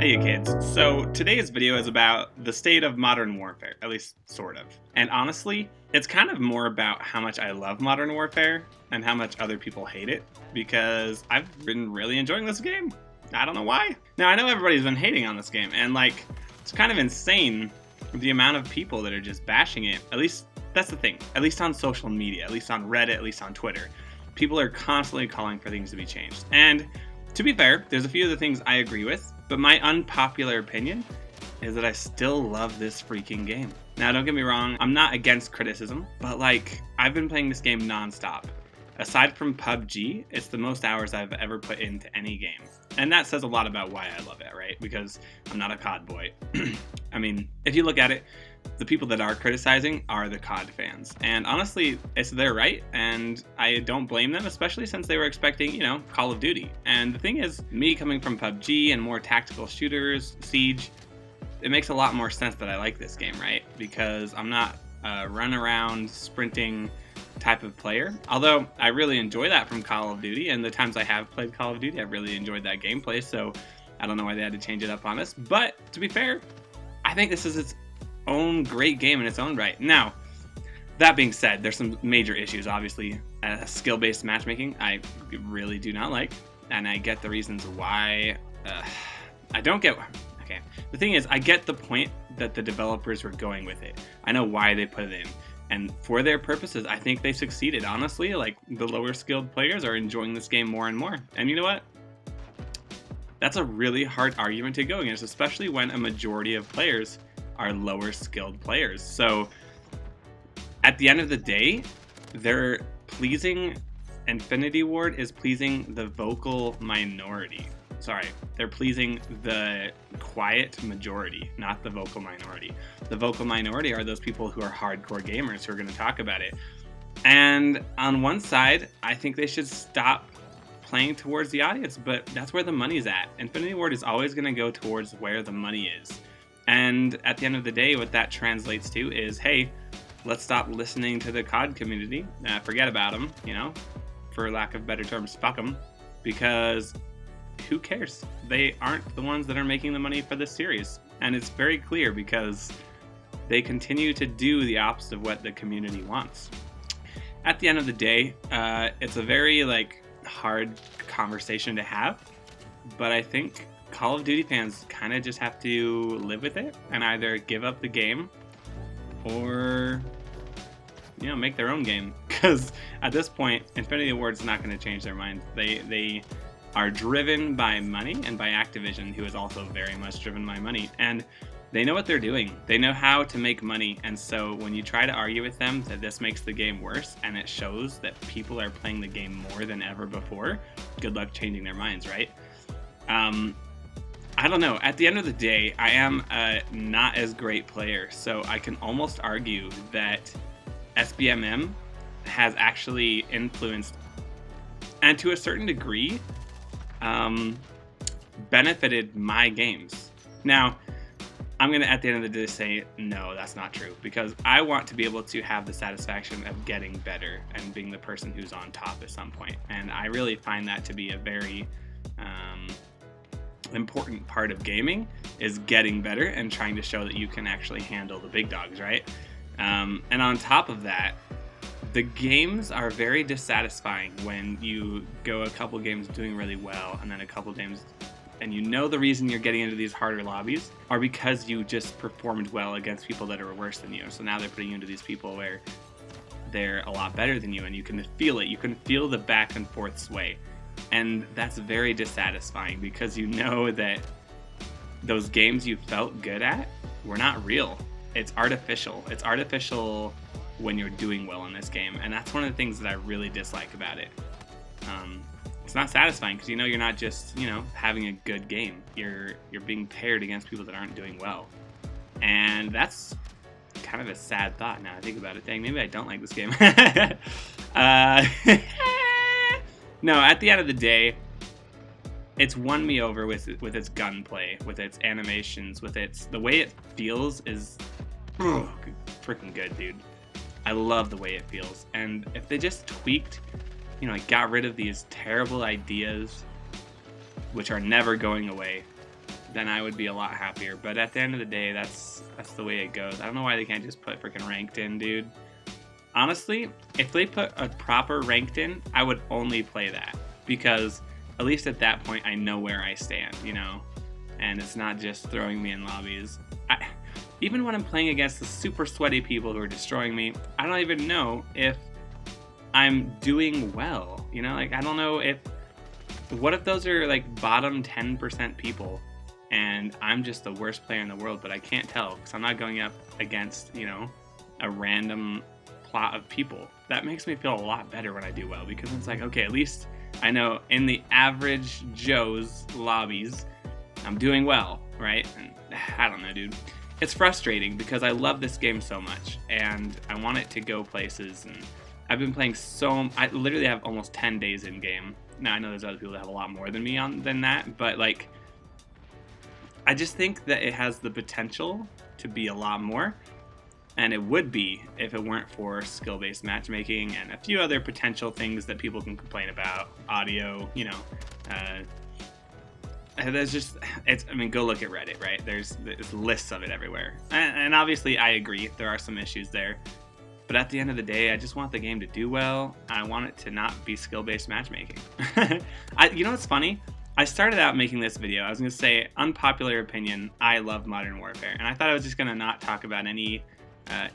Hey you kids, so today's video is about the state of modern warfare, at least sort of. And honestly, it's kind of more about how much I love modern warfare and how much other people hate it, because I've been really enjoying this game. I don't know why. Now I know everybody's been hating on this game, and like, it's kind of insane the amount of people that are just bashing it. At least, that's the thing, at least on social media, at least on Reddit, at least on Twitter. People are constantly calling for things to be changed. And to be fair, there's a few of the things I agree with, but my unpopular opinion is that I still love this freaking game. Now, don't get me wrong, I'm not against criticism, but like, I've been playing this game nonstop. Aside from PUBG, it's the most hours I've ever put into any game. And that says a lot about why I love it, right? Because I'm not a COD boy. I mean, if you look at it, the people that are criticizing are the COD fans. And honestly, it's their right, and I don't blame them, especially since they were expecting, you know, Call of Duty. And the thing is, me coming from PUBG and more tactical shooters, Siege, it makes a lot more sense that I like this game, right? Because I'm not a run around, sprinting type of player. Although I really enjoy that from Call of Duty, and the times I have played Call of Duty, I've really enjoyed that gameplay, so I don't know why they had to change it up on us. But to be fair, I think this is its own great game in its own right. Now, that being said, there's some major issues. Obviously, skill-based matchmaking, I really do not like, and I get the reasons why. I don't get. Okay, the thing is, I get the point that the developers were going with it. I know why they put it in, and for their purposes, I think they succeeded. Honestly, like, the lower skilled players are enjoying this game more and more. And you know what? That's a really hard argument to go against, especially when a majority of players are lower skilled players. So at the end of the day, they're pleasing, Infinity Ward is pleasing the vocal minority. Sorry, they're pleasing the quiet majority, not the vocal minority. The vocal minority are those people who are hardcore gamers who are going to talk about it. And on one side, I think they should stop playing towards the audience, but that's where the money's at. Infinity Ward is always going to go towards where the money is. And at the end of the day, what that translates to is, hey, let's stop listening to the COD community. Forget about them, you know, for lack of better terms, fuck them, because who cares? They aren't the ones that are making the money for this series. And it's very clear because they continue to do the opposite of what the community wants. At the end of the day, it's a very like hard conversation to have, but I think Call of Duty fans kind of just have to live with it and either give up the game or, you know, make their own game. Because at this point, Infinity Ward's not going to change their mind. They are driven by money and by Activision, who is also very much driven by money. And they know what they're doing. They know how to make money. And so when you try to argue with them that this makes the game worse and it shows that people are playing the game more than ever before, good luck changing their minds, right? I don't know. At the end of the day, I am a not as great player, so I can almost argue that SBMM has actually influenced, and to a certain degree, benefited my games. Now, I'm going to, at the end of the day, say, no, that's not true, because I want to be able to have the satisfaction of getting better and being the person who's on top at some point. And I really find that to be a very important part of gaming, is getting better and trying to show that you can actually handle the big dogs, right? And on top of that, the games are very dissatisfying when you go a couple games doing really well and then a couple games, and you know the reason you're getting into these harder lobbies are because you just performed well against people that are worse than you. So now they're putting you into these people where they're a lot better than you, and you can feel it. You can feel the back and forth sway. And that's very dissatisfying because you know that those games you felt good at were not real. It's artificial. It's artificial when you're doing well in this game. And that's one of the things that I really dislike about it. It's not satisfying because you know you're not just, you know, having a good game. You're being paired against people that aren't doing well. And that's kind of a sad thought now I think about it. Dang, maybe I don't like this game. No, at the end of the day, it's won me over with its gunplay, with its animations, with the way it feels is freaking good, dude. I love the way it feels. And if they just tweaked, you know, like got rid of these terrible ideas, which are never going away, then I would be a lot happier. But at the end of the day, that's the way it goes. I don't know why they can't just put freaking ranked in, dude. Honestly, if they put a proper ranked in, I would only play that, because at least at that point I know where I stand, you know, and it's not just throwing me in lobbies. Even when I'm playing against the super sweaty people who are destroying me, I don't even know if I'm doing well, you know, like I don't know if, what if those are like bottom 10% people and I'm just the worst player in the world, but I can't tell because I'm not going up against, you know, a random plot of people. That makes me feel a lot better when I do well, because it's like, okay, at least I know in the average Joe's lobbies, I'm doing well, right? And I don't know, dude. It's frustrating because I love this game so much and I want it to go places, and I've been playing I literally have almost 10 days in game. Now I know there's other people that have a lot more than me than that, but like, I just think that it has the potential to be a lot more, and it would be if it weren't for skill-based matchmaking and a few other potential things that people can complain about, audio, you know, there's just, I mean, go look at Reddit, right? There's lists of it everywhere. And obviously I agree, there are some issues there. But at the end of the day, I just want the game to do well. I want it to not be skill-based matchmaking. You know what's funny? I started out making this video, I was going to say, unpopular opinion, I love Modern Warfare. And I thought I was just going to not talk about any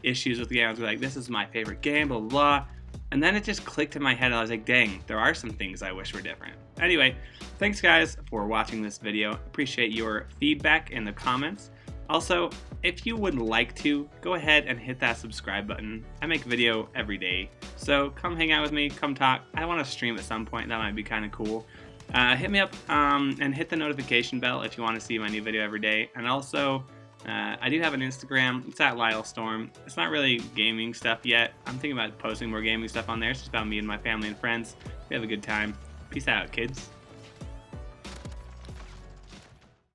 issues with the game. I was like, this is my favorite game, blah, blah, blah. And then it just clicked in my head, and I was like, dang, there are some things I wish were different. Anyway, thanks guys for watching this video. Appreciate your feedback in the comments. Also, if you would like to, go ahead and hit that subscribe button. I make video every day, so come hang out with me, come talk. I want to stream at some point, that might be kind of cool. Hit me up and hit the notification bell if you want to see my new video every day. And also, I do have an Instagram, it's at LyleStorm. It's not really gaming stuff yet. I'm thinking about posting more gaming stuff on there. It's just about me and my family and friends. We have a good time. Peace out, kids.